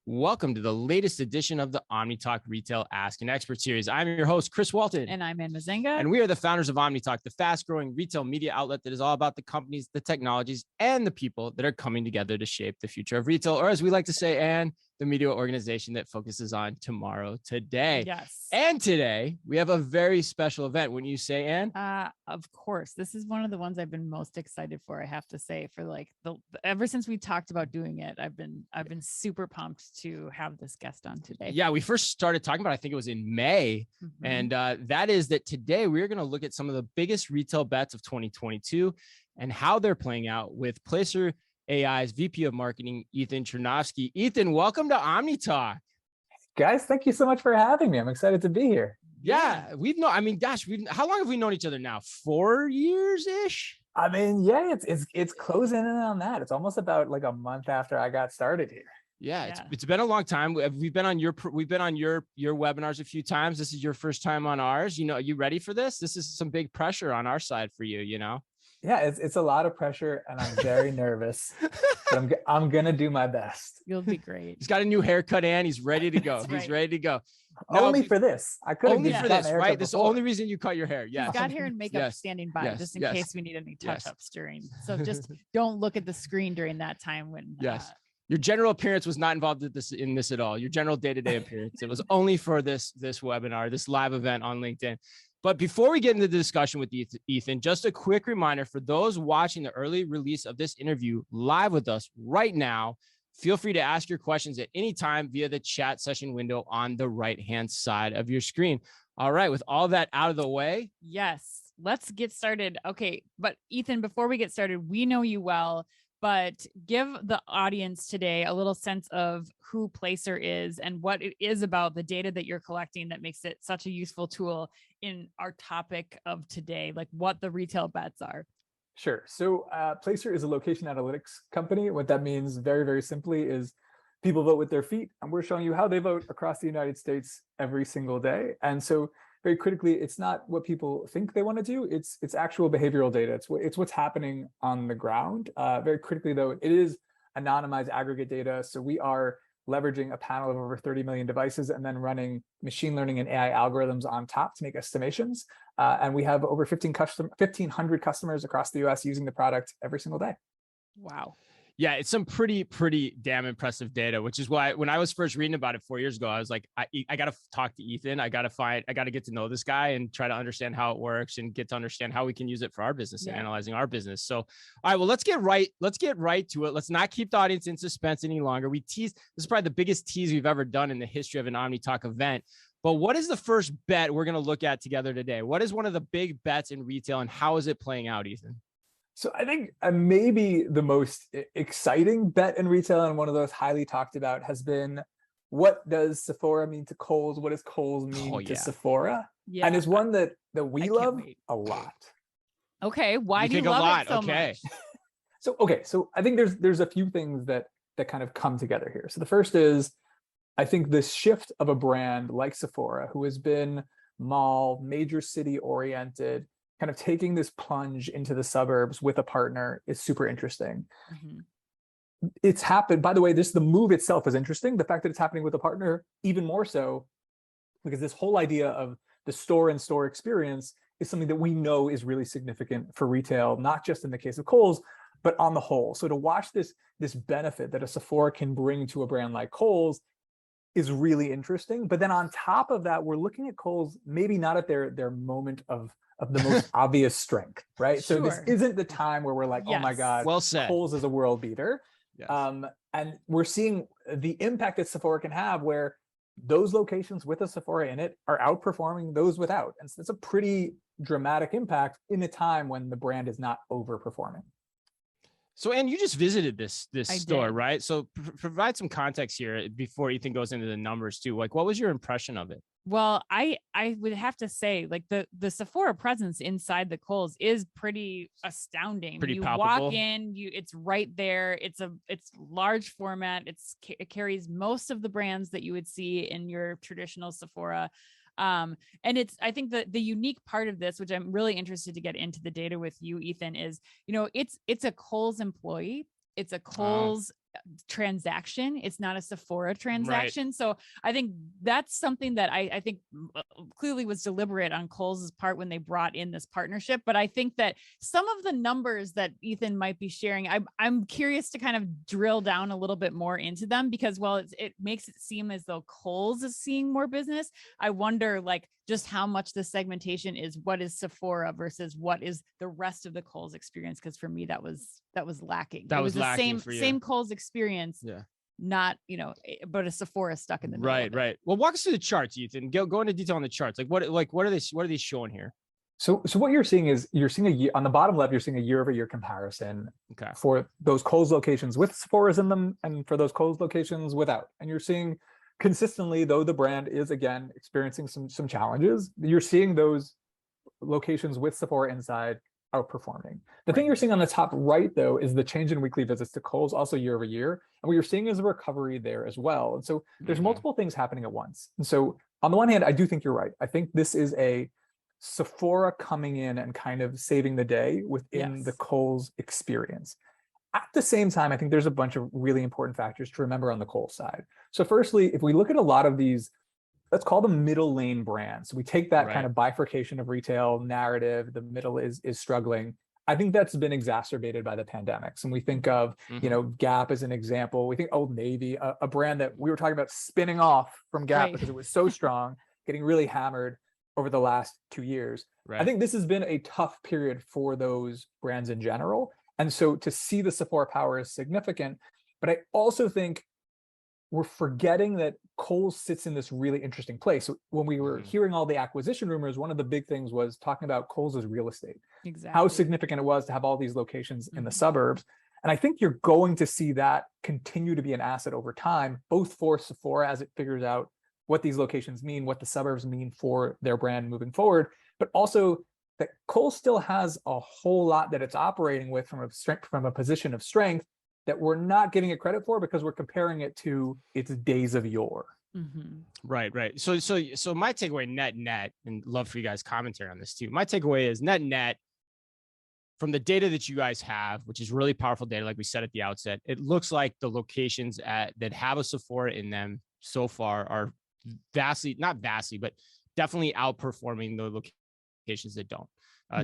Welcome to the latest edition of the Omni Talk Retail Ask an Expert series. I'm your host, Chris Walton. And I'm Ann Mazenga. And we are the founders of Omni Talk, the fast-growing retail media outlet that is all about the companies, the technologies, and the people that are coming together to shape the future of retail, or as we like to say, Ann, the media organization that focuses on tomorrow today. Yes. And today, we have a very special event. Wouldn't you say, Ann? Of course. This is one of the ones I've been most excited for, I have to say, for like ever since we talked about doing it, I've been super pumped to have this guest on today. Yeah, we first started talking about, I think it was in May. Mm-hmm. And that is that today we're going to look at some of the biggest retail bets of 2022 and how they're playing out with Placer.Ai's VP of Marketing, Ethan Chernofsky. Ethan, welcome to Omni Talk. Guys, thank you so much for having me. I'm excited to be here. Yeah, how long have we known each other now? 4 years-ish? I mean, yeah, it's closing in on that. It's almost about like a month after I got started here. Yeah, it's been a long time. We've been on your webinars a few times. This is your first time on ours. You know, are you ready for this? This is some big pressure on our side for you, you know? Yeah, it's a lot of pressure and I'm very nervous, but I'm going to do my best. You'll be great. He's got a new haircut and he's ready to go. He's ready to go. Only for this. I could have only for this, right? This is the only reason you cut your hair. Yeah. He's got hair and makeup standing by just in case we need any touch-ups during. So just don't look at the screen during that time when your general appearance was not involved in this at all. Your general day-to-day appearance. It was only for this webinar, this live event on LinkedIn. But before we get into the discussion with Ethan, just a quick reminder for those watching the early release of this interview live with us right now, feel free to ask your questions at any time via the chat session window on the right-hand side of your screen. All right, with all that out of the way. Yes, let's get started. Okay, but Ethan, before we get started, we know you well, but give the audience today a little sense of who Placer is and what it is about the data that you're collecting that makes it such a useful tool in our topic of today, like what the retail bets are. Sure. So Placer is a location analytics company. What that means very, very simply is people vote with their feet, and we're showing you how they vote across the United States every single day. And so very critically, it's not what people think they want to do. It's actual behavioral data. It's what's happening on the ground. Very critically, though, it is anonymized aggregate data. So we are leveraging a panel of over 30 million devices and then running machine learning and AI algorithms on top to make estimations. And we have over 1,500 customers across the US using the product every single day. Wow. Yeah, it's some pretty damn impressive data, which is why when I was first reading about it 4 years ago, I was like, I got to talk to Ethan. I got to get to know this guy and try to understand how it works and get to understand how we can use it for our business and analyzing our business. So, all right, well, let's get right to it. Let's not keep the audience in suspense any longer. This is probably the biggest tease we've ever done in the history of an Omni Talk event. But what is the first bet we're going to look at together today? What is one of the big bets in retail and how is it playing out, Ethan? So I think maybe the most exciting bet in retail and one of those highly talked about has been, what does Sephora mean to Kohl's? What does Kohl's mean to Sephora? Yeah. And it's one that we love a lot. Okay, why do you love it so much? So I think there's a few things that kind of come together here. So the first is, I think this shift of a brand like Sephora, who has been mall, major city oriented, kind of taking this plunge into the suburbs with a partner is super interesting. Mm-hmm. It's happened, by the way, the move itself is interesting. The fact that it's happening with a partner, even more so, because this whole idea of the store-in-store experience is something that we know is really significant for retail, not just in the case of Kohl's, but on the whole. So to watch this benefit that a Sephora can bring to a brand like Kohl's is really interesting. But then on top of that, we're looking at Kohl's maybe not at their moment of the most obvious strength, right? Sure. So this isn't the time where we're like, oh my God, well said. Kohl's is a world beater. Yes. And we're seeing the impact that Sephora can have where those locations with a Sephora in it are outperforming those without. And so it's a pretty dramatic impact in a time when the brand is not overperforming. So, Ann, you just visited this store, did. right? So provide some context here before Ethan goes into the numbers too. Like, what was your impression of it? Well, I would have to say, like the Sephora presence inside the Kohl's is pretty astounding. Pretty you palpable. Walk in, it's right there. It's large format. It carries most of the brands that you would see in your traditional Sephora. And I think the unique part of this, which I'm really interested to get into the data with you, Ethan, is, it's a Kohl's employee. It's a Kohl's transaction. It's not a Sephora transaction. Right. So I think that's something that I think clearly was deliberate on Kohl's part when they brought in this partnership. But I think that some of the numbers that Ethan might be sharing, I'm curious to kind of drill down a little bit more into them, because while it makes it seem as though Kohl's is seeing more business, I wonder like just how much the segmentation is what is Sephora versus what is the rest of the Kohl's experience. Because for me, that was lacking. That it was the same Kohl's experience. Yeah. Not, but a Sephora stuck in the middle. Right. Well, walk us through the charts, Ethan. Go into detail on the charts. What are they showing here? So what you're seeing is a year on the bottom left, you're seeing a year-over-year comparison for those Kohl's locations with Sephora's in them and for those Kohl's locations without. And you're seeing consistently, though the brand is again experiencing some challenges, you're seeing those locations with Sephora inside outperforming. The thing you're seeing on the top right, though, is the change in weekly visits to Kohl's also year over year. And what you're seeing is a recovery there as well. And so there's multiple things happening at once. And so on the one hand, I do think you're right. I think this is a Sephora coming in and kind of saving the day within the Kohl's experience. At the same time, I think there's a bunch of really important factors to remember on the Kohl's side. So firstly, if we look at a lot of these, let's call them middle lane brands. We take that kind of bifurcation of retail narrative, the middle is struggling. I think that's been exacerbated by the pandemics. And we think of, Gap as an example. We think Old Navy, a brand that we were talking about spinning off from Gap because it was so strong, getting really hammered over the last 2 years. I think this has been a tough period for those brands in general. And so to see the Sephora power is significant. But I also think we're forgetting that Kohl's sits in this really interesting place. So when we were hearing all the acquisition rumors, one of the big things was talking about Kohl's as real estate. How significant it was to have all these locations in the suburbs. And I think you're going to see that continue to be an asset over time, both for Sephora as it figures out what these locations mean, what the suburbs mean for their brand moving forward, but also that Kohl's still has a whole lot that it's operating with from a position of strength that we're not giving it credit for because we're comparing it to its days of yore. Right. So my takeaway net, and love for you guys commentary on this too. My takeaway is net from the data that you guys have, which is really powerful data, like we said at the outset. It looks like the locations that have a Sephora in them so far are not vastly, but definitely outperforming the locations that don't.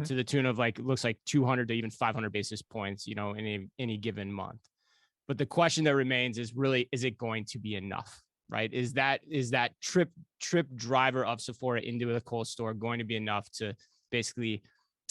To the tune of looks like 200 to even 500 basis points, in any given month. But the question that remains is really, is it going to be enough, right? Is that trip driver of Sephora into the Kohl's store going to be enough to basically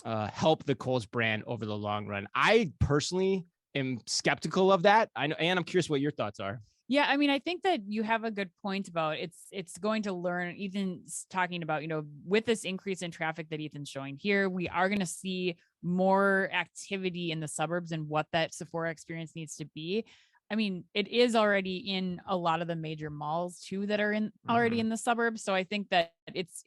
help the Kohl's brand over the long run? I personally am skeptical of that. I know, and I'm curious what your thoughts are. Yeah, I mean, I think that you have a good point about it's going to learn, even talking about, with this increase in traffic that Ethan's showing here, we are going to see more activity in the suburbs and what that Sephora experience needs to be. I mean, it is already in a lot of the major malls too that are already in the suburbs. So I think that it's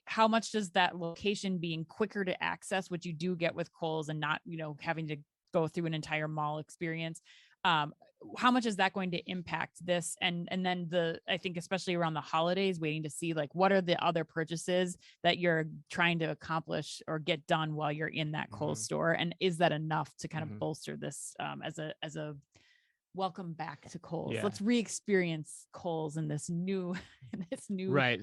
how much does that location being quicker to access, which you do get with Kohl's, and not, having to go through an entire mall experience. How much is that going to impact this? And then I think especially around the holidays, waiting to see what are the other purchases that you're trying to accomplish or get done while you're in that Kohl's store. And is that enough to kind of bolster this as a welcome back to Kohl's? Let's re-experience Kohl's in this new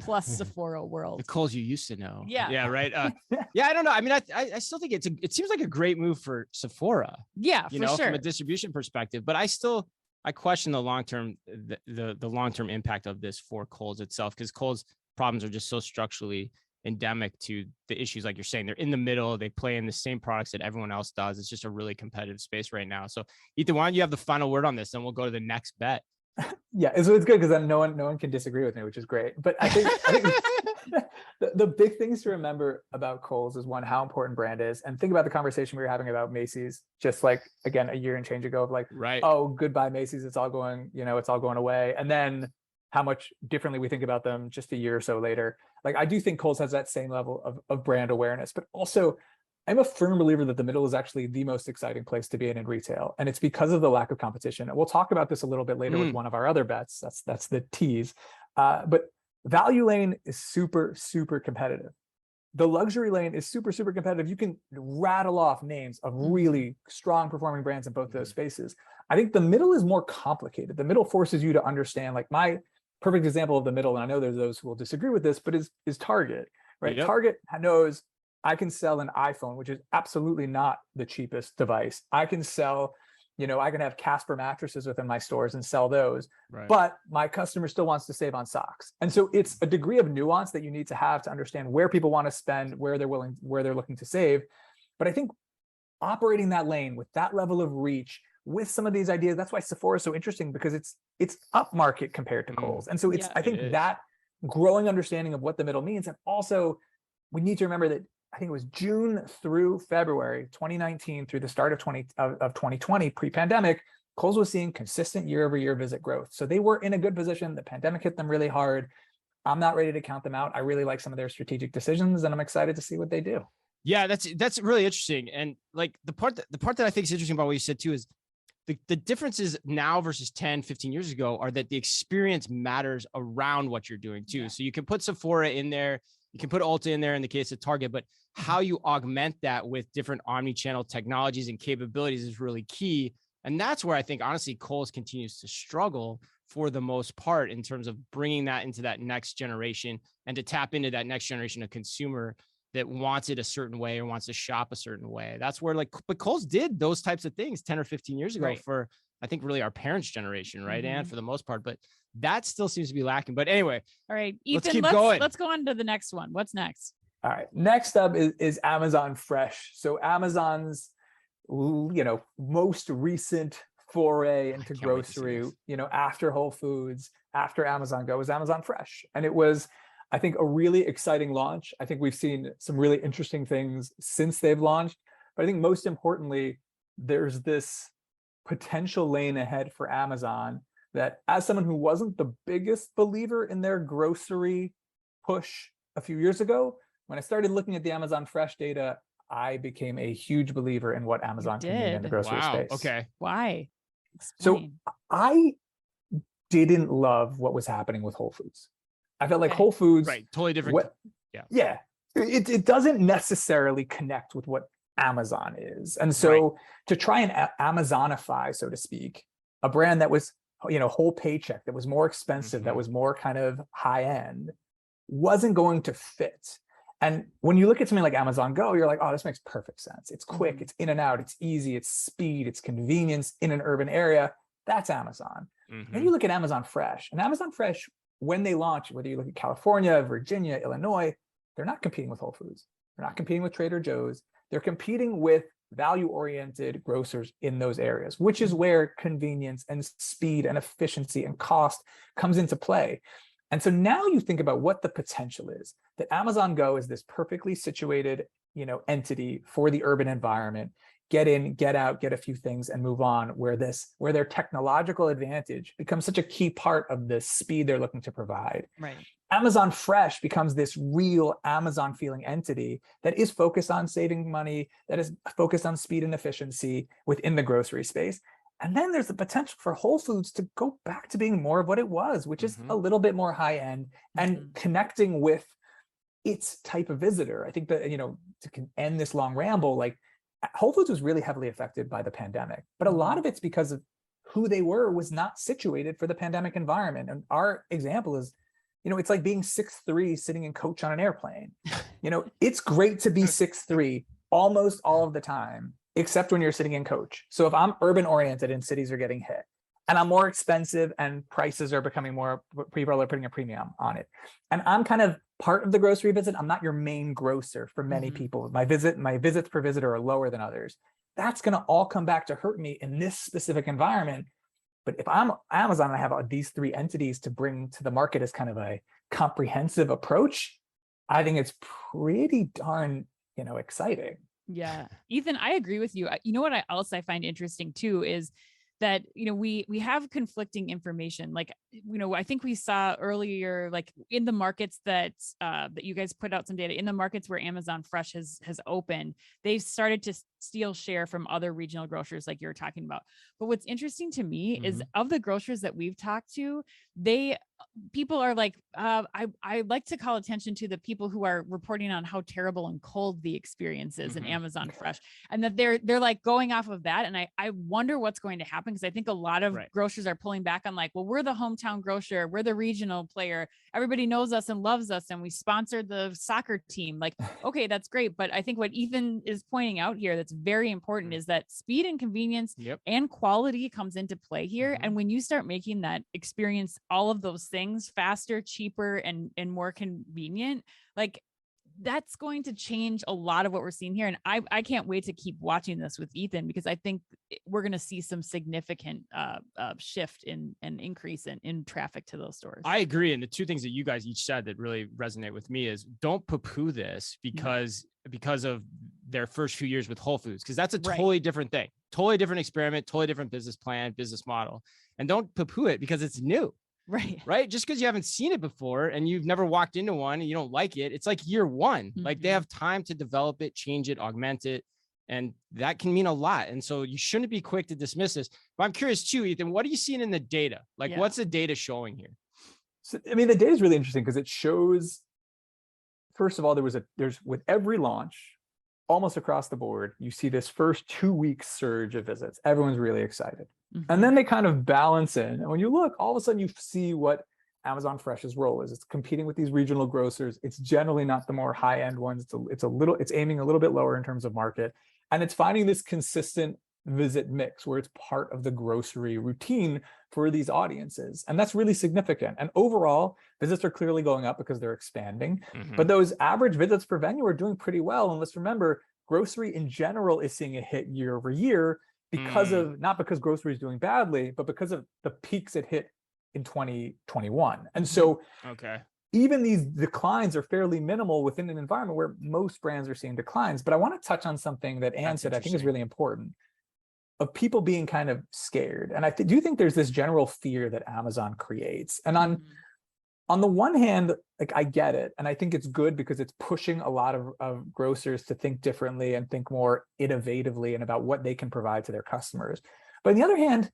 plus Sephora world. The Kohl's you used to know. Yeah. Right. I don't know. I mean, I still think it seems like a great move for Sephora. Yeah, for sure. From a distribution perspective, but I question the long-term, the long-term impact of this for Kohl's itself, because Kohl's problems are just so structurally endemic to the issues. Like you're saying, they're in the middle, they play in the same products that everyone else does. It's just a really competitive space right now. So Ethan, why don't you have the final word on this, and we'll go to the next bet. Yeah, it's good because then no one can disagree with me, which is great. But I think the big things to remember about Kohl's is, one, how important brand is, and think about the conversation we were having about Macy's, just again a year and change ago, of oh, goodbye Macy's, it's all going away, and then how much differently we think about them just a year or so later. I do think Kohl's has that same level of brand awareness, but also I'm a firm believer that the middle is actually the most exciting place to be in retail. And it's because of the lack of competition. And we'll talk about this a little bit later with one of our other bets. That's the tease. But value lane is super, super competitive. the luxury lane is super, super competitive. You can rattle off names of really strong performing brands in both those spaces. I think the middle is more complicated. The middle forces you to understand, like my perfect example of the middle, and I know there's those who will disagree with this, but is Target, right? Yep. Target knows I can sell an iPhone, which is absolutely not the cheapest device. I can sell, I can have Casper mattresses within my stores and sell those, Right. but my customer still wants to save on socks. And so it's a degree of nuance that you need to have to understand where people want to spend, where they're looking to save. But I think operating that lane with that level of reach, with some of these ideas, that's why Sephora is so interesting, because it's upmarket compared to Kohl's. And so I think that growing understanding of what the middle means. And also we need to remember that I think it was June through February 2019 through the start of 2020 pre-pandemic, Kohl's was seeing consistent year-over-year visit growth. So they were in a good position. The pandemic hit them really hard. I'm not ready to count them out. I really like some of their strategic decisions, and I'm excited to see what they do. Yeah, that's really interesting. And like the part that I think is interesting about what you said too is the differences now versus 10, 15 years ago are that the experience matters around what you're doing too. So you can put Sephora in there, you can put Ulta in there in the case of Target, but how you augment that with different omni-channel technologies and capabilities is really key. And that's where I think, honestly, Kohl's continues to struggle for the most part in terms of bringing that into that next generation and to tap into that next generation of consumer that wants it a certain way or wants to shop a certain way. That's where but Kohl's did those types of things 10 or 15 years ago for, I think, really our parents' generation, right? And for the most part, but that still seems to be lacking. But anyway, all right, Ethan, let's keep going. Let's go on to the next one. What's next? All right, next up is Amazon Fresh. So Amazon's, most recent foray into grocery, after Whole Foods, after Amazon Go, was Amazon Fresh. And it was, I think, a really exciting launch. I think we've seen some really interesting things since they've launched. But I think most importantly, there's this potential lane ahead for Amazon that, as someone who wasn't the biggest believer in their grocery push a few years ago, when I started looking at the Amazon Fresh data, I became a huge believer in what Amazon can mean in the grocery space. Okay. Why? Explain. So I didn't love what was happening with Whole Foods. I felt like Whole Foods, totally different. It doesn't necessarily connect with what Amazon is. And so to try and Amazonify, so to speak, a brand that was, whole paycheck, that was more expensive, that was more kind of high end, wasn't going to fit. And when you look at something like Amazon Go, you're like, oh, this makes perfect sense. It's quick, it's in and out, it's easy, it's speed, it's convenience in an urban area. That's Amazon. Then you look at Amazon Fresh, and Amazon Fresh, when they launch, whether you look at California, Virginia, Illinois, they're not competing with Whole Foods. They're not competing with Trader Joe's. They're competing with value-oriented grocers in those areas, which is where convenience and speed and efficiency and cost comes into play. And so now you think about what the potential is, that Amazon Go is this perfectly situated, entity for the urban environment. Get in, get out, get a few things and move on, where their technological advantage becomes such a key part of the speed they're looking to provide. Right. Amazon Fresh becomes this real Amazon feeling entity that is focused on saving money, that is focused on speed and efficiency within the grocery space. And then there's the potential for Whole Foods to go back to being more of what it was, which is a little bit more high end and connecting with its type of visitor. I think that, to end this long ramble, like Whole Foods was really heavily affected by the pandemic, but a lot of it's because of who they were was not situated for the pandemic environment. And our example is, it's like being 6'3" sitting in coach on an airplane. It's great to be 6'3" almost all of the time, except when you're sitting in coach. So if I'm urban oriented and cities are getting hit and I'm more expensive and prices are becoming more, people are putting a premium on it, and I'm kind of part of the grocery visit, I'm not your main grocer for many people. My visits per visitor are lower than others. That's going to all come back to hurt me in this specific environment. But if I'm Amazon and I have these three entities to bring to the market as kind of a comprehensive approach, I think it's pretty darn, exciting. Yeah. Ethan, I agree with you. You know what else I find interesting too is that, we have conflicting information. Like, I think we saw earlier, like in the markets that you guys put out some data, in the markets where Amazon Fresh has opened, they've started to steal share from other regional grocers like you were talking about. But what's interesting to me is of the grocers that we've talked to, they people are like, I like to call attention to the people who are reporting on how terrible and cold the experience is in Amazon Fresh, and that they're like going off of that. And I wonder what's going to happen, because I think a lot of grocers are pulling back on like, well, we're the hometown grocer, we're the regional player, everybody knows us and loves us, and we sponsored the soccer team. Like, okay, that's great, but I think what Ethan is pointing out here that's very important is that speed and convenience and quality comes into play here. And when you start making that experience, all of those things faster, cheaper, and more convenient, like that's going to change a lot of what we're seeing here. And I can't wait to keep watching this with Ethan, because I think we're going to see some significant shift and increase in traffic to those stores. I agree. And the two things that you guys each said that really resonate with me is, don't poo-poo this because of their first few years with Whole Foods, because that's a totally different thing, totally different experiment, totally different business plan, business model. And don't poo-poo it because it's new. Right. Just because you haven't seen it before and you've never walked into one and you don't like it, it's like year one. Like, they have time to develop it, change it, augment it. And that can mean a lot. And so you shouldn't be quick to dismiss this. But I'm curious too, Ethan, what are you seeing in the data? Like, what's the data showing here? So, I mean, the data is really interesting because it shows, first of all, there's with every launch, almost across the board, you see this first 2 week surge of visits. Everyone's really excited. And then they kind of balance in. And when you look, all of a sudden you see what Amazon Fresh's role is. It's competing with these regional grocers. It's generally not the more high-end ones. It's aiming a little bit lower in terms of market. And it's finding this consistent visit mix where it's part of the grocery routine for these audiences. And that's really significant. And overall, visits are clearly going up because they're expanding. But those average visits per venue are doing pretty well. And let's remember, grocery in general is seeing a hit year over year, because of, not because grocery is doing badly, but because of the peaks it hit in 2021. And so even these declines are fairly minimal within an environment where most brands are seeing declines. But I want to touch on something that Ann said I think is really important, of people being kind of scared. And I do think there's this general fear that Amazon creates. And on the one hand, like, I get it. And I think it's good because it's pushing a lot of grocers to think differently and think more innovatively and about what they can provide to their customers. But on the other hand,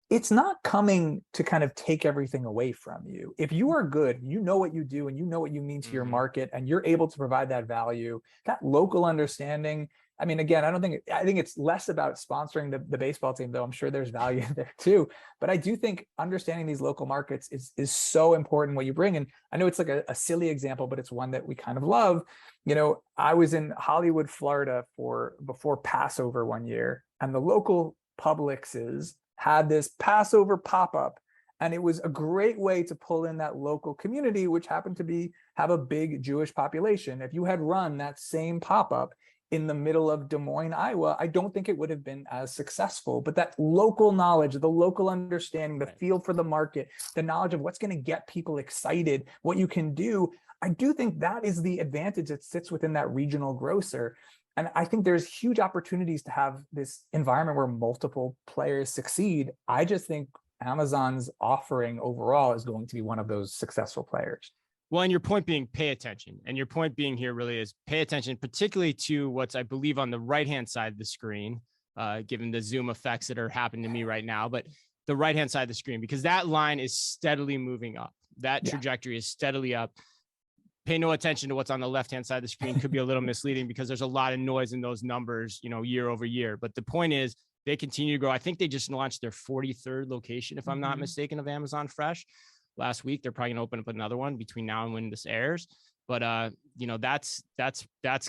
it's not coming to kind of take everything away from you. If you are good, you know what you do and you know what you mean to your market, and you're able to provide that value, that local understanding. I mean, again, I think it's less about sponsoring the baseball team, though I'm sure there's value there too. But I do think understanding these local markets is so important, what you bring. And I know it's like a silly example, but it's one that we kind of love. You know, I was in Hollywood, Florida before Passover one year, and the local Publix's had this Passover pop-up. And it was a great way to pull in that local community, which happened to have a big Jewish population. If you had run that same pop-up in the middle of Des Moines, Iowa, I don't think it would have been as successful. But that local knowledge, the local understanding, the feel for the market, the knowledge of what's going to get people excited, what you can do, I do think that is the advantage that sits within that regional grocer. And I think there's huge opportunities to have this environment where multiple players succeed. I just think Amazon's offering overall is going to be one of those successful players. Well, and your point being pay attention. And your point being here really is pay attention, particularly to what's, I believe, on the right-hand side of the screen, given the zoom effects that are happening to me right now, but the right-hand side of the screen, because that line is steadily moving up. That trajectory is steadily up. Pay no attention to what's on the left-hand side of the screen. Could be a little misleading because there's a lot of noise in those numbers, year over year. But the point is they continue to grow. I think they just launched their 43rd location, if I'm not mistaken, of Amazon Fresh last week. They're probably gonna open up another one between now and when this airs. But that's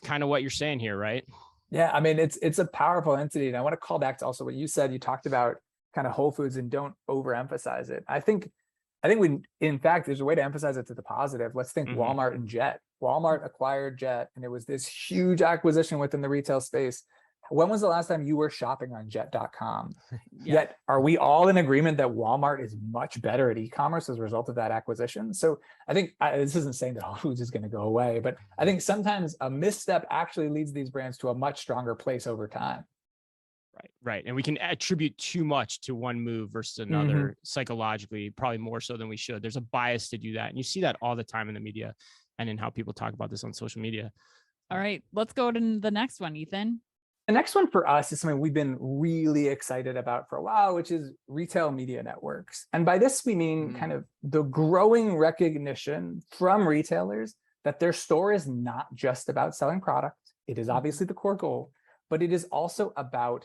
kind of what you're saying here, right? Yeah, I mean, it's a powerful entity. And I want to call back to also what you said. You talked about kind of Whole Foods and don't overemphasize it. I think in fact, there's a way to emphasize it to the positive. Let's think Walmart and Jet. Walmart acquired Jet, and it was this huge acquisition within the retail space. When was the last time you were shopping on jet.com? Yet, are we all in agreement that Walmart is much better at e-commerce as a result of that acquisition? So I think this isn't saying that Whole Foods is going to go away, but I think sometimes a misstep actually leads these brands to a much stronger place over time. Right. And we can attribute too much to one move versus another psychologically, probably more so than we should. There's a bias to do that. And you see that all the time in the media and in how people talk about this on social media. All right, let's go to the next one, Ethan. The next one for us is something we've been really excited about for a while, which is retail media networks. And by this, we mean kind of the growing recognition from retailers that their store is not just about selling product. It is obviously the core goal, but it is also about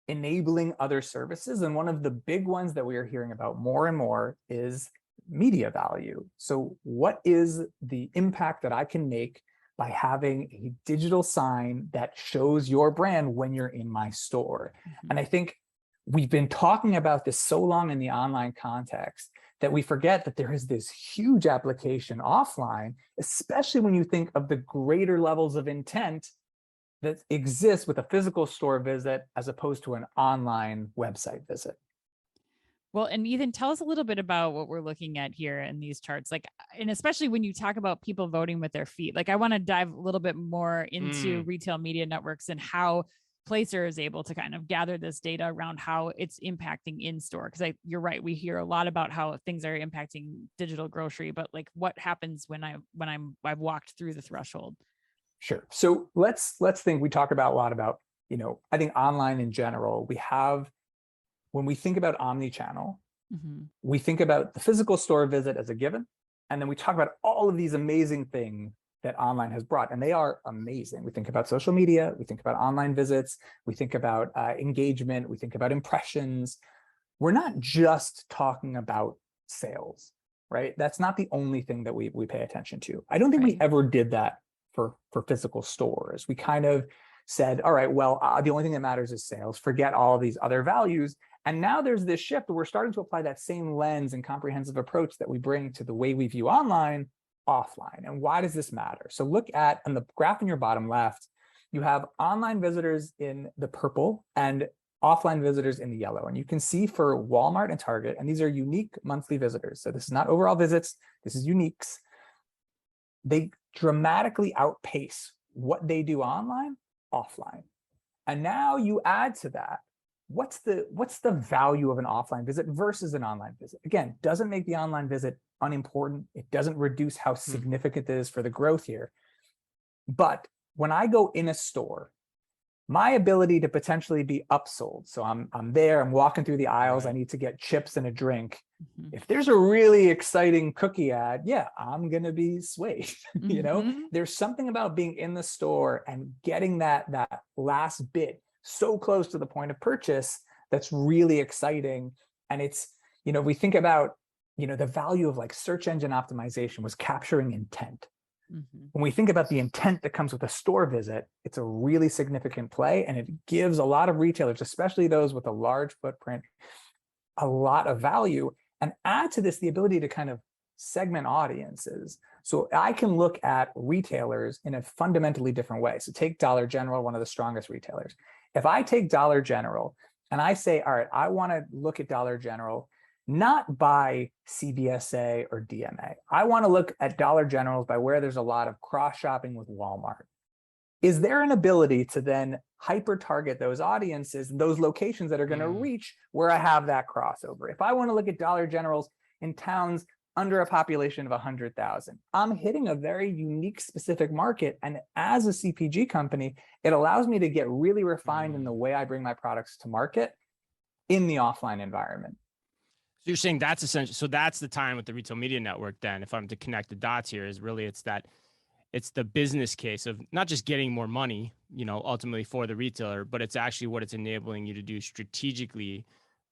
enabling other services. And one of the big ones that we are hearing about more and more is media value. So what is the impact that I can make by having a digital sign that shows your brand when you're in my store? And I think we've been talking about this so long in the online context that we forget that there is this huge application offline, especially when you think of the greater levels of intent that exists with a physical store visit as opposed to an online website visit. Well, and Ethan, tell us a little bit about what we're looking at here in these charts. Like, and especially when you talk about people voting with their feet, like I want to dive a little bit more into retail media networks and how Placer is able to kind of gather this data around how it's impacting in store. Because you're right, we hear a lot about how things are impacting digital grocery, but like what happens when I've walked through the threshold? Sure. So let's think. We talk about a lot about, I think online in general, when we think about omni-channel, we think about the physical store visit as a given, and then we talk about all of these amazing things that online has brought, and they are amazing. We think about social media, we think about online visits, we think about engagement, we think about impressions. We're not just talking about sales, right? That's not the only thing that we pay attention to. I don't think we ever did that for physical stores. We kind of said, all right, well, the only thing that matters is sales, forget all of these other values. And now there's this shift where we're starting to apply that same lens and comprehensive approach that we bring to the way we view online, offline. And why does this matter? So look at, on the graph in your bottom left, you have online visitors in the purple and offline visitors in the yellow. And you can see for Walmart and Target, and these are unique monthly visitors. So this is not overall visits, this is uniques. They dramatically outpace what they do online, offline. And now you add to that, what's the value of an offline visit versus an online visit? Again, doesn't make the online visit unimportant. It doesn't reduce how significant it is for the growth here. But when I go in a store, my ability to potentially be upsold. So I'm there, I'm walking through the aisles, I need to get chips and a drink. If there's a really exciting cookie ad, yeah, I'm gonna be swayed. There's something about being in the store and getting that last bit so close to the point of purchase that's really exciting. And it's, we think about, the value of like search engine optimization was capturing intent. When we think about the intent that comes with a store visit, it's a really significant play, and it gives a lot of retailers, especially those with a large footprint, a lot of value. And add to this the ability to kind of segment audiences. So I can look at retailers in a fundamentally different way. So take Dollar General, one of the strongest retailers. If I take Dollar General and I say, all right, I want to look at Dollar General not by CBSA or DMA. I want to look at Dollar Generals by where there's a lot of cross-shopping with Walmart. Is there an ability to then hyper-target those audiences, those locations that are going to reach where I have that crossover? If I want to look at Dollar Generals in towns under a population of 100,000, I'm hitting a very unique, specific market. And as a CPG company, it allows me to get really refined in the way I bring my products to market in the offline environment. So you're saying that's essential. So that's the time with the retail media network. Then if I'm to connect the dots here, is really it's the business case of not just getting more money, ultimately for the retailer, but it's actually what it's enabling you to do strategically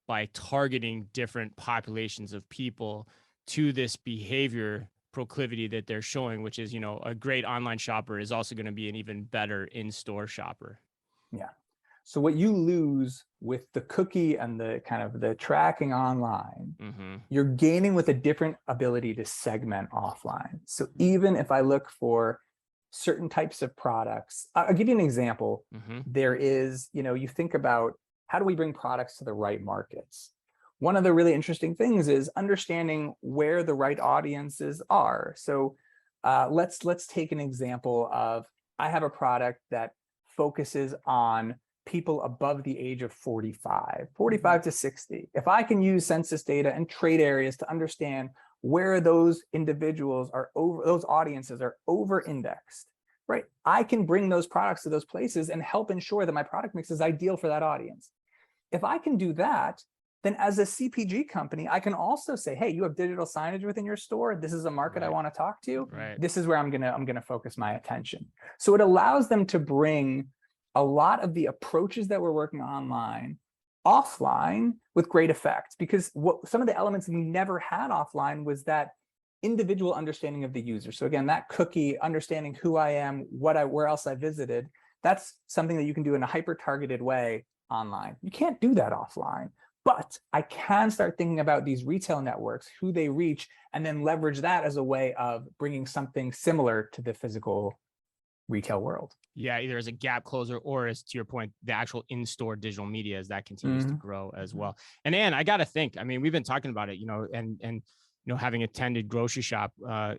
by targeting different populations of people to this behavior proclivity that they're showing, which is, a great online shopper is also going to be an even better in-store shopper. Yeah. So what you lose with the cookie and the kind of the tracking online, you're gaining with a different ability to segment offline. So even if I look for certain types of products, I'll give you an example. There is, you think about how do we bring products to the right markets? One of the really interesting things is understanding where the right audiences are. So let's take an example of, I have a product that focuses on people above the age of 45 to 60. If I can use census data and trade areas to understand where those individuals are those audiences are over indexed, right? I can bring those products to those places and help ensure that my product mix is ideal for that audience. If I can do that, then as a CPG company, I can also say, hey, you have digital signage within your store. This is a market I want to talk to. This is where I'm gonna focus my attention. So it allows them to bring a lot of the approaches that we're working online offline with great effect, because what some of the elements we never had offline was that individual understanding of the user. So again, that cookie, understanding who I am, where else I visited, that's something that you can do in a hyper-targeted way online. You can't do that offline, but I can start thinking about these retail networks, who they reach, and then leverage that as a way of bringing something similar to the physical retail world. Yeah, either as a gap closer or, as to your point, the actual in-store digital media as that continues to grow as well. And Ann, I got to think, I mean, we've been talking about it, and having attended grocery shop, the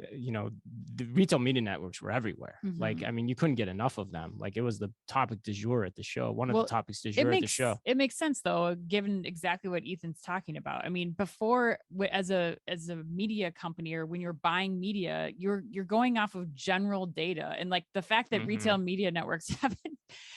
retail media networks were everywhere. Like, I mean, you couldn't get enough of them. Like, it was the topic du jour at the show. One of the topics du jour at the show. It makes sense though, given exactly what Ethan's talking about. I mean, before, as a media company, or when you're buying media, you're going off of general data, and like the fact that retail media networks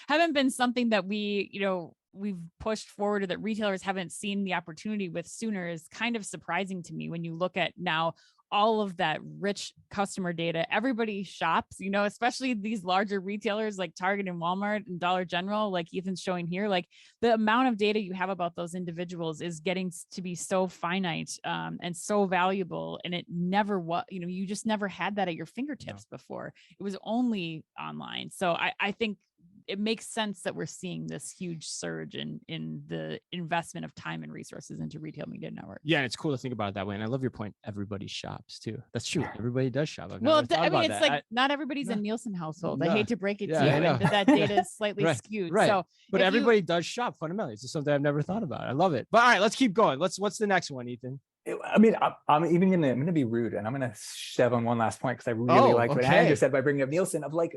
haven't been something that we've pushed forward, or that retailers haven't seen the opportunity with sooner, is kind of surprising to me when you look at now all of that rich customer data. Everybody shops, especially these larger retailers like Target and Walmart and Dollar General, like Ethan's showing here. Like, the amount of data you have about those individuals is getting to be so finite and so valuable. And it never was, you just never had that at your fingertips before. It was only online. So I think it makes sense that we're seeing this huge surge in the investment of time and resources into retail media network. Yeah, and it's cool to think about it that way. And I love your point. Everybody shops too. That's true. Everybody does shop. It's like not everybody's a Nielsen household. I hate to break it to you, and that data is slightly skewed. Right. So, but everybody does shop fundamentally. It's just something I've never thought about. I love it. But all right, let's keep going. What's the next one, Ethan? I mean, I'm gonna be rude, and I'm gonna shove on one last point, because I really like what Andrew said by bringing up Nielsen. Of like,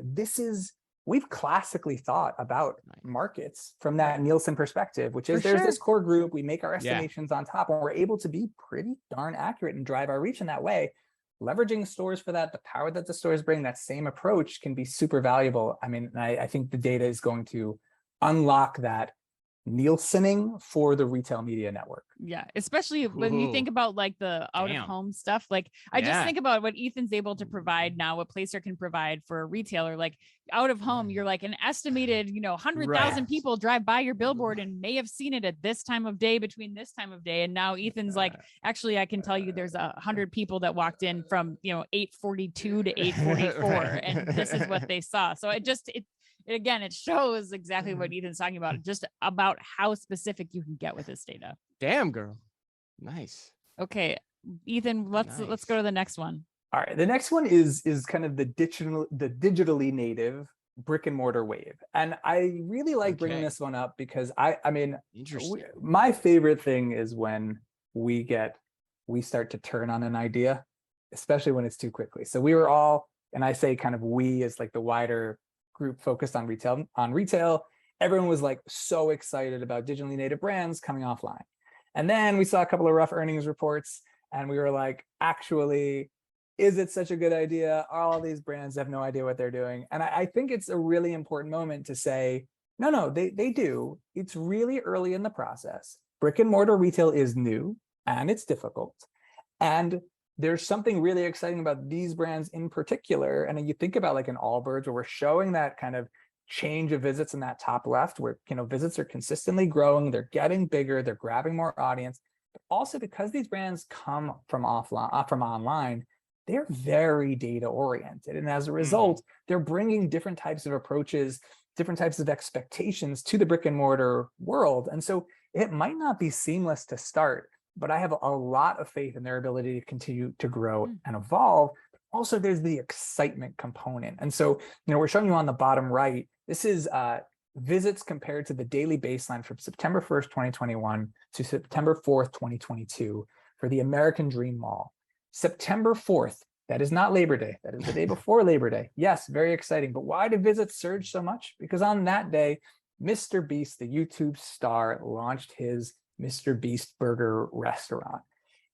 we've classically thought about markets from that Nielsen perspective, which is there's this core group, we make our estimations on top, and we're able to be pretty darn accurate and drive our reach in that way. Leveraging stores for that, the power that the stores bring, that same approach can be super valuable. I mean, I think the data is going to unlock that Nielsening for the retail media network. Yeah, especially when you think about like the out of home stuff. Like, I just think about what Ethan's able to provide now, what Placer can provide for a retailer. Like, out of home, you're like an estimated 100,000 people drive by your billboard and may have seen it at this time of day, between this time of day. And now Ethan's like, actually, I can tell you there's 100 people that walked in from 8:42 to 8:44 and this is what they saw. So it shows exactly what Ethan's talking about, just about how specific you can get with this data. Damn, girl. Nice. Okay, Ethan, let's go to the next one. All right, the next one is kind of the digitally native brick and mortar wave. And I really like bringing this one up because I mean, my favorite thing is when we start to turn on an idea, especially when it's too quickly. So we were all, and I say kind of we as like the wider group focused on retail, everyone was like so excited about digitally native brands coming offline. And then we saw a couple of rough earnings reports and we were like, actually, is it such a good idea? All these brands have no idea what they're doing. And I think it's a really important moment to say, no, they do. It's really early in the process. Brick and mortar retail is new and it's difficult. And there's something really exciting about these brands in particular. And then you think about like an Allbirds, where we're showing that kind of change of visits in that top left, where visits are consistently growing, they're getting bigger, they're grabbing more audience. But also because these brands come from online, they're very data oriented. And as a result, they're bringing different types of approaches, different types of expectations to the brick and mortar world. And so it might not be seamless to start, but I have a lot of faith in their ability to continue to grow and evolve. Also, there's the excitement component. And so, we're showing you on the bottom right, this is visits compared to the daily baseline from September 1st, 2021 to September 4th, 2022 for the American Dream Mall. September 4th, that is not Labor Day. That is the day before Labor Day. Yes, very exciting. But why did visits surge so much? Because on that day, Mr. Beast, the YouTube star, launched his Mr. Beast Burger restaurant.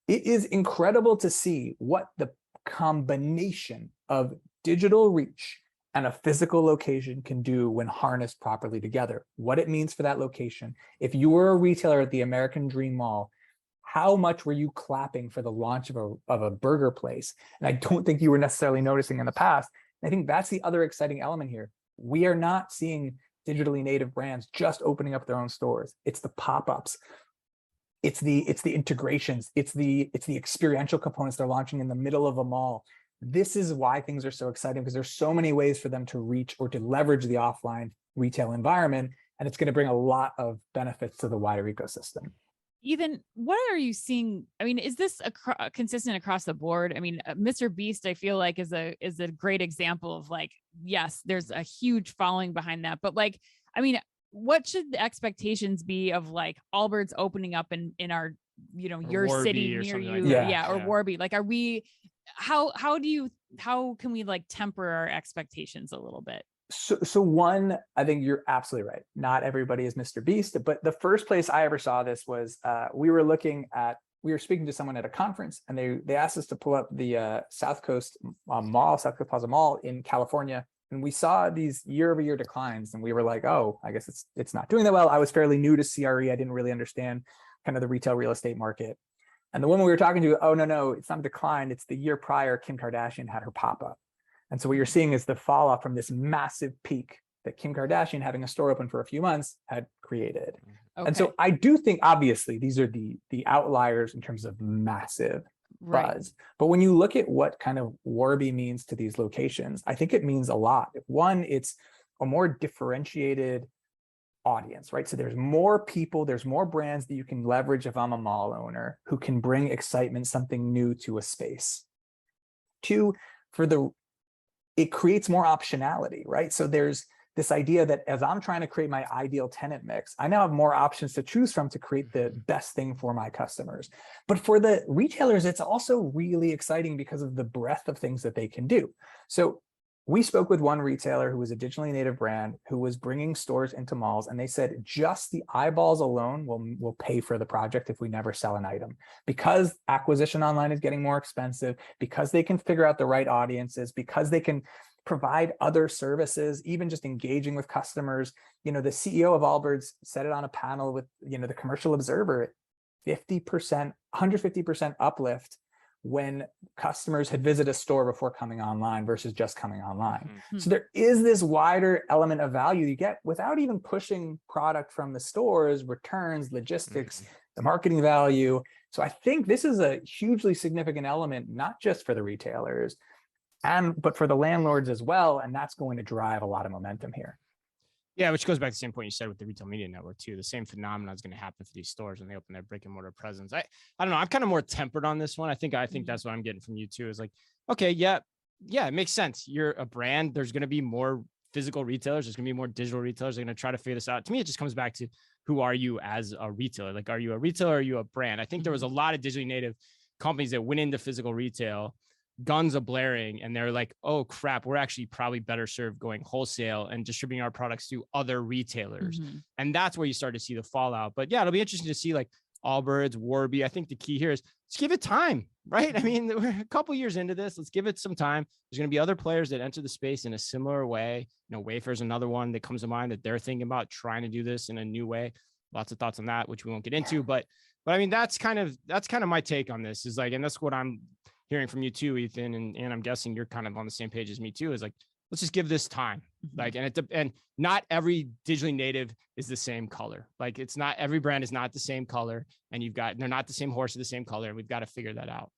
It is incredible to see what the combination of digital reach and a physical location can do when harnessed properly together, what it means for that location. If you were a retailer at the American Dream Mall, how much were you clapping for the launch of a burger place? And I don't think you were necessarily noticing in the past. And I think that's the other exciting element here. We are not seeing digitally native brands just opening up their own stores. It's the pop-ups. It's the integrations. It's the experiential components they're launching in the middle of a mall. This is why things are so exciting, because there's so many ways for them to reach or to leverage the offline retail environment, and it's going to bring a lot of benefits to the wider ecosystem. Ethan, what are you seeing? I mean, is this consistent across the board? I mean, Mr. Beast, I feel like is a great example of like, yes, there's a huge following behind that, but like, I mean, what should the expectations be of like Allbirds opening up in our, you know, your city near you, like or Warby? Like, are we? How can we like temper our expectations a little bit? So one, I think you're absolutely right. Not everybody is Mr. Beast, but the first place I ever saw this was we were speaking to someone at a conference, and they asked us to pull up the South Coast Plaza Mall in California, and we saw these year-over-year declines, and we were like, oh, I guess it's not doing that well. I was fairly new to CRE. I didn't really understand kind of the retail real estate market. And the woman we were talking to, oh, no, it's not a decline. It's the year prior Kim Kardashian had her pop-up. And so what you're seeing is the fall off from this massive peak that Kim Kardashian, having a store open for a few months, had created. Okay. And so I do think, obviously, these are the outliers in terms of massive buzz. But when you look at what kind of Warby means to these locations, I think it means a lot. One, it's a more differentiated audience, right? So there's more people, there's more brands that you can leverage if I'm a mall owner who can bring excitement, something new to a space. Two, it creates more optionality, right? So there's this idea that as I'm trying to create my ideal tenant mix, I now have more options to choose from to create the best thing for my customers. But for the retailers, it's also really exciting because of the breadth of things that they can do. So we spoke with one retailer who was a digitally native brand who was bringing stores into malls, and they said just the eyeballs alone will pay for the project if we never sell an item, because acquisition online is getting more expensive, because they can figure out the right audiences, because they can provide other services, even just engaging with customers. You know, the CEO of Allbirds said it on a panel with, you know, the Commercial Observer, 50%, 150% uplift when customers had visited a store before coming online versus just coming online. Mm-hmm. So there is this wider element of value you get without even pushing product from the stores, returns, logistics, the marketing value. So I think this is a hugely significant element, not just for the retailers, but for the landlords as well. And that's going to drive a lot of momentum here. Yeah, which goes back to the same point you said with the retail media network too. The same phenomenon is going to happen for these stores when they open their brick and mortar presence. I don't know. I'm kind of more tempered on this one. I think that's what I'm getting from you too. Is like, okay, yeah, it makes sense. You're a brand. There's going to be more physical retailers. There's going to be more digital retailers. They're going to try to figure this out. To me, it just comes back to who are you as a retailer? Like, are you a retailer? Or are you a brand? I think there was a lot of digitally native companies that went into physical retail, guns a blaring, and they're like, oh crap, we're actually probably better served going wholesale and distributing our products to other retailers. Mm-hmm. And that's where you start to see the fallout. But yeah, it'll be interesting to see like Allbirds, Warby. I think the key here is just give it time, right? I mean, we're a couple years into this. Let's give it some time. There's going to be other players that enter the space in a similar way. You know, Wayfair's another one that comes to mind that they're thinking about trying to do this in a new way. Lots of thoughts on that, which we won't get into, but I mean, that's kind of my take on this is like, and that's what I'm hearing from you too, Ethan, and I'm guessing you're kind of on the same page as me too, is like, let's just give this time. Like, and not every digitally native is the same color. Like it's not, every brand is not the same color, and they're not the same horse or the same color. And we've got to figure that out.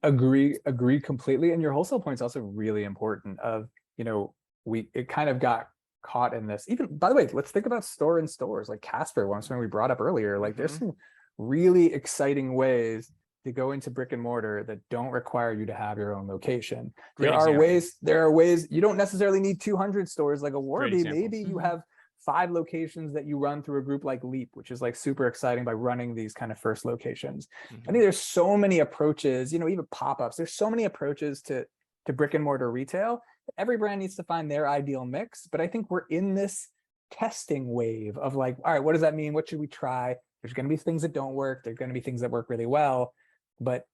Agree completely. And your wholesale point is also really important it kind of got caught in this. Even, by the way, let's think about store in stores, like Casper, something we brought up earlier. Like there's some really exciting ways to go into brick and mortar that don't require you to have your own location. There are ways you don't necessarily need 200 stores like a Warby. Maybe you have 5 locations that you run through a group like Leap, which is like super exciting by running these kind of first locations. I think there's so many approaches, even pop-ups. There's so many approaches to brick and mortar retail. Every brand needs to find their ideal mix, but I think we're in this testing wave of like, all right, what does that mean? What should we try? There's going to be things that don't work. There's going to be things that work really well. But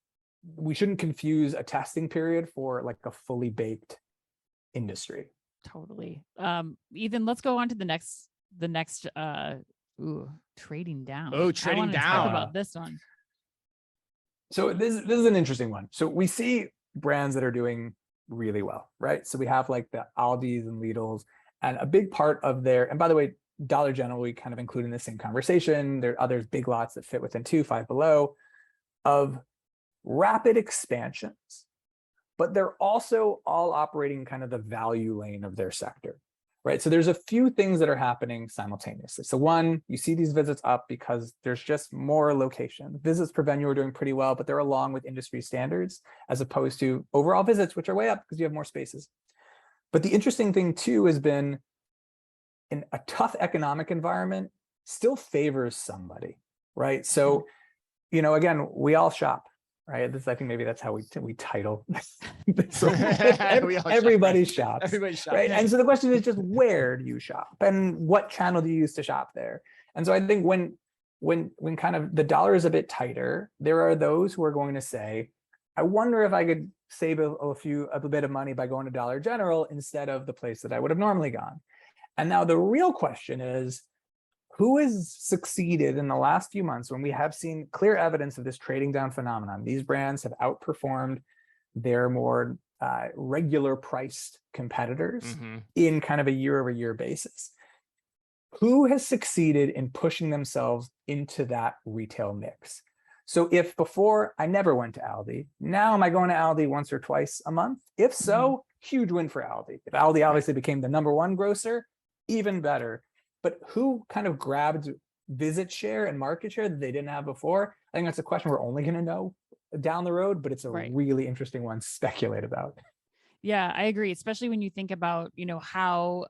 we shouldn't confuse a testing period for like a fully baked industry. Totally. Ethan, let's go on to the next trading down. Oh, trading I want to down. talk about this one. So this is an interesting one. So we see brands that are doing really well, right? So we have like the Aldi's and Lidl's, and a big part of their, and by the way, Dollar General, we kind of include in the same conversation. There are others, Big Lots that fit within 2, Five Below, of rapid expansions, but they're also all operating kind of the value lane of their sector, right? So there's a few things that are happening simultaneously. So one, you see these visits up because there's just more location. Visits per venue are doing pretty well, but they're along with industry standards as opposed to overall visits, which are way up because you have more spaces. But the interesting thing too has been in a tough economic environment still favors somebody, right? So, you know, again, we all shop, right? This, I think maybe that's how we title this. Everybody shops. Everybody shops, right? And so the question is just, where do you shop and what channel do you use to shop there? And so I think when kind of the dollar is a bit tighter, there are those who are going to say, I wonder if I could save a bit of money by going to Dollar General instead of the place that I would have normally gone. And now the real question is, who has succeeded in the last few months when we have seen clear evidence of this trading down phenomenon? These brands have outperformed their more regular priced competitors in kind of a year-over-year basis. Who has succeeded in pushing themselves into that retail mix? So if before I never went to Aldi, now am I going to Aldi once or twice a month? If so, huge win for Aldi. If Aldi obviously became the #1 grocer, even better. But who kind of grabbed visit share and market share that they didn't have before? I think that's a question we're only going to know down the road, but it's a really interesting one to speculate about. Yeah, I agree. Especially when you think about, you know, how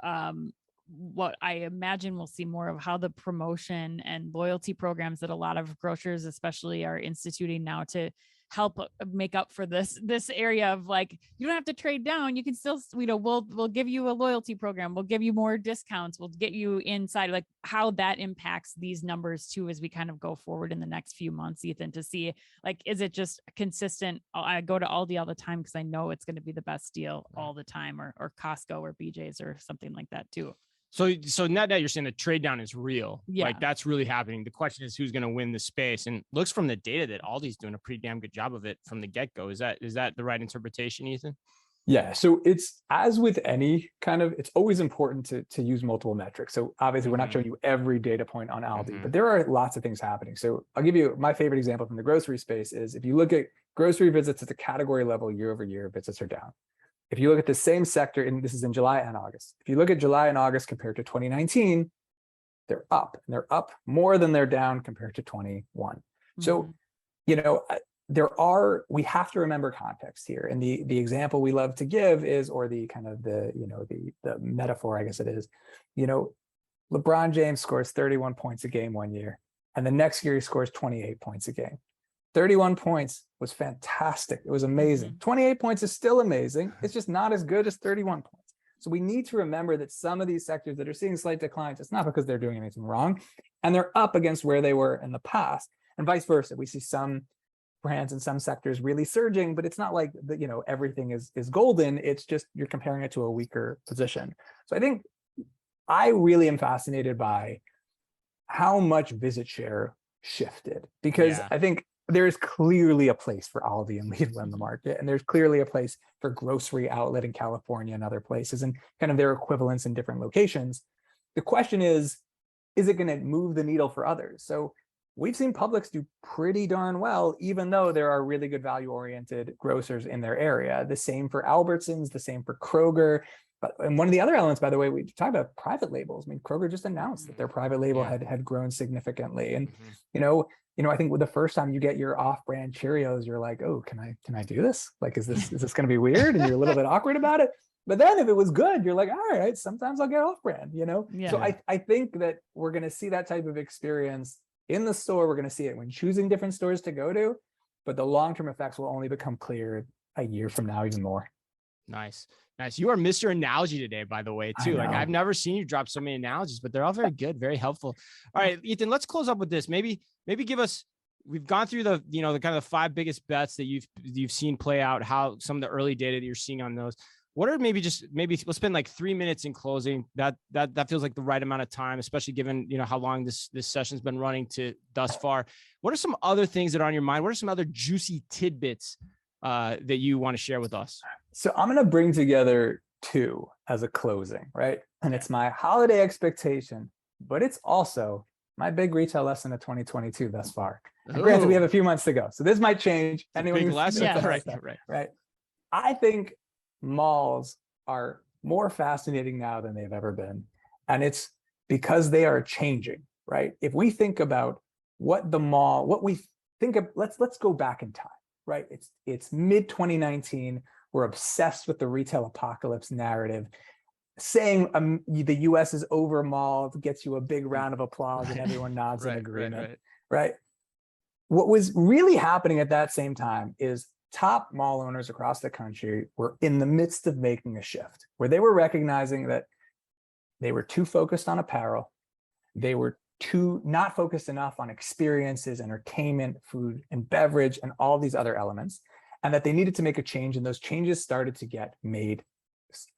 what I imagine we'll see more of how the promotion and loyalty programs that a lot of grocers especially are instituting now to help make up for this area of like, you don't have to trade down. You can still, you know, we'll give you a loyalty program. We'll give you more discounts. We'll get you inside, like how that impacts these numbers too, as we kind of go forward in the next few months, Ethan, to see like, is it just consistent? I go to Aldi all the time because I know it's going to be the best deal all the time, or Costco or BJ's or something like that too. So now that you're saying the trade down is real, Yeah. like that's really happening. The question is who's going to win the space, and looks from the data that Aldi's doing a pretty damn good job of it from the get-go. Is that the right interpretation, Ethan? Yeah. So it's, as with any kind of, it's always important to use multiple metrics. So obviously we're not showing you every data point on Aldi, but there are lots of things happening. So I'll give you my favorite example from the grocery space is if you look at grocery visits at the category level year over year, visits are down. If you look at the same sector, and this is in July and August, if you look at July and August compared to 2019, they're up, and they're up more than they're down compared to 21. So, you know, we have to remember context here. And the example we love to give is, or the kind of the metaphor, I guess it is, you know, LeBron James scores 31 points a game one year, and the next year he scores 28 points a game. 31 points was fantastic. It was amazing. 28 points is still amazing. It's just not as good as 31 points. So we need to remember that some of these sectors that are seeing slight declines, it's not because they're doing anything wrong, and they're up against where they were in the past, and vice versa. We see some brands in some sectors really surging, but it's not like that, you know, everything is golden. It's just you're comparing it to a weaker position. So I think I really am fascinated by how much visit share shifted, because I think there is clearly a place for Aldi and Lidl in the market, and there's clearly a place for grocery outlet in California and other places, and kind of their equivalents in different locations. The question is it going to move the needle for others? So we've seen Publix do pretty darn well, even though there are really good value-oriented grocers in their area. The same for Albertsons, the same for Kroger. And one of the other elements, by the way, we talked about private labels. I mean, Kroger just announced that their private label had grown significantly. And, you know, I think the first time you get your off-brand Cheerios, you're like, oh, can I do this? Like, is this going to be weird? And you're a little bit awkward about it. But then if it was good, you're like, all right, sometimes I'll get off-brand, you know? So I think that we're going to see that type of experience in the store. We're going to see it when choosing different stores to go to, but the long-term effects will only become clear a year from now, even more. Nice. You are Mr. Analogy today, by the way, too. Like I've never seen you drop so many analogies, but they're all very good, very helpful. All right, Ethan, let's close up with this. Maybe give us, we've gone through the kind of the 5 biggest bets that you've seen play out, how some of the early data that you're seeing on those. what are maybe we'll spend like 3 minutes in closing. That feels like the right amount of time, especially given, how long this session's been running to thus far. What are some other things that are on your mind? What are some other juicy tidbits that you want to share with us? So I'm going to bring together two as a closing, right? And it's my holiday expectation, but it's also my big retail lesson of 2022 thus far. And granted, we have a few months to go, so this might change. Anyone big lesson, right? I think malls are more fascinating now than they've ever been, and it's because they are changing, right? If we think about what we think of, let's go back in time, right? It's mid 2019. We're obsessed with the retail apocalypse narrative. Saying the US is over malled gets you a big round of applause and everyone nods in agreement, right? What was really happening at that same time is top mall owners across the country were in the midst of making a shift where they were recognizing that they were too focused on apparel. They were too not focused enough on experiences, entertainment, food and beverage, and all these other elements, and that they needed to make a change, and those changes started to get made.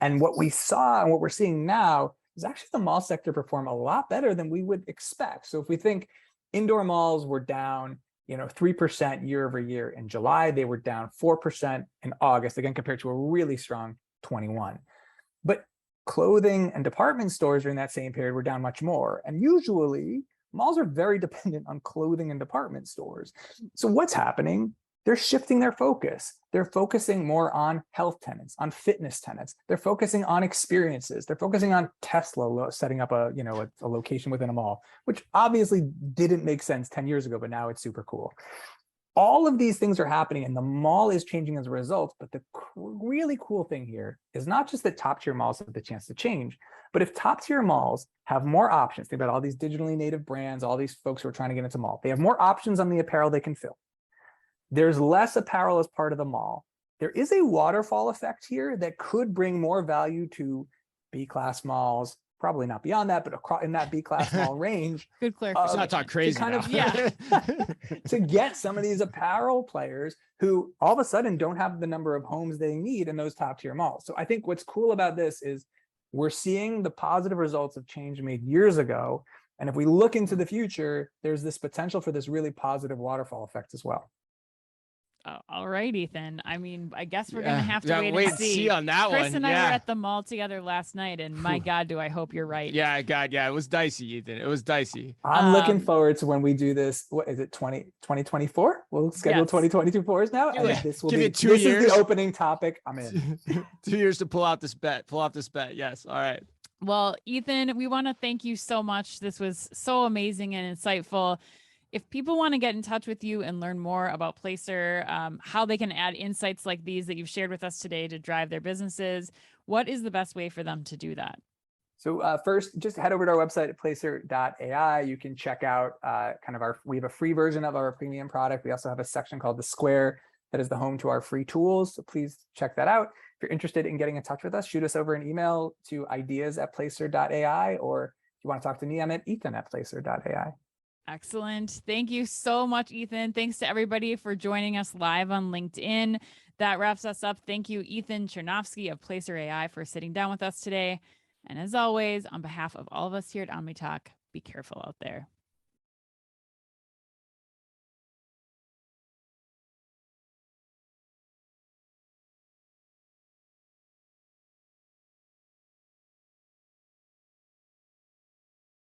And what we saw and what we're seeing now is actually the mall sector perform a lot better than we would expect. So if we think indoor malls were down, 3% year over year in July, they were down 4% in August, again, compared to a really strong 21. But clothing and department stores during that same period were down much more. And usually malls are very dependent on clothing and department stores. So what's happening? They're shifting their focus. They're focusing more on health tenants, on fitness tenants. They're focusing on experiences. They're focusing on Tesla setting up a location within a mall, which obviously didn't make sense 10 years ago, but now it's super cool. All of these things are happening and the mall is changing as a result. But the really cool thing here is not just that top tier malls have the chance to change, but if top tier malls have more options, think about all these digitally native brands, all these folks who are trying to get into mall, they have more options on the apparel they can fill. There's less apparel as part of the mall. There is a waterfall effect here that could bring more value to B-class malls, probably not beyond that, but in that B-class mall range. Good clarification. Let's not talk crazy to get some of these apparel players who all of a sudden don't have the number of homes they need in those top tier malls. So I think what's cool about this is we're seeing the positive results of change made years ago. And if we look into the future, there's this potential for this really positive waterfall effect as well. All right, Ethan. I mean, I guess we're going to have to wait and see on that one. Chris and I were at the mall together last night, and my God, do I hope you're right. Yeah, God, yeah, it was dicey, Ethan. It was dicey. I'm looking forward to when we do this. What is it, 2024? We'll schedule 2022 fours now. And this will be 2 years. This is the opening topic. I'm in. 2 years to pull out this bet. Yes. All right. Well, Ethan, we want to thank you so much. This was so amazing and insightful. If people want to get in touch with you and learn more about Placer, how they can add insights like these that you've shared with us today to drive their businesses, what is the best way for them to do that? So first, just head over to our website at Placer.AI. You can check out we have a free version of our premium product. We also have a section called The Square that is the home to our free tools. So please check that out. If you're interested in getting in touch with us, shoot us over an email to ideas@Placer.ai, or if you want to talk to me, I'm at Ethan@Placer.ai. Excellent. Thank you so much, Ethan. Thanks to everybody for joining us live on LinkedIn. That wraps us up. Thank you, Ethan Chernofsky of Placer.AI, for sitting down with us today. And as always, on behalf of all of us here at Omni Talk, be careful out there.